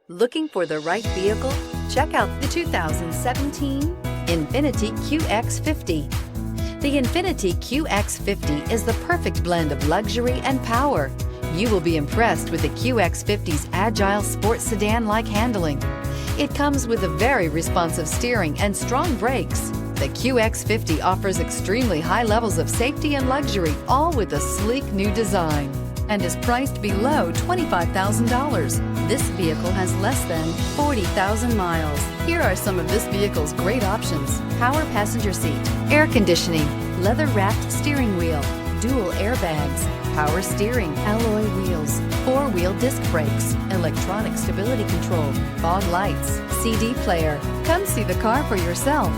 Looking for the right vehicle? Check out the 2017 INFINITI QX50. The INFINITI QX50 is the perfect blend of luxury and power. You will be impressed with the QX50's agile sports sedan-like handling. It comes with a very responsive steering and strong brakes. The QX50 offers extremely high levels of safety and luxury, all with a sleek new design, and is priced below $25,000. This vehicle has less than 40,000 miles. Here are some of this vehicle's great options: power passenger seat, air conditioning, leather-wrapped steering wheel, dual airbags, power steering, alloy wheels, four-wheel disc brakes, electronic stability control, fog lights, CD player. Come see the car for yourself.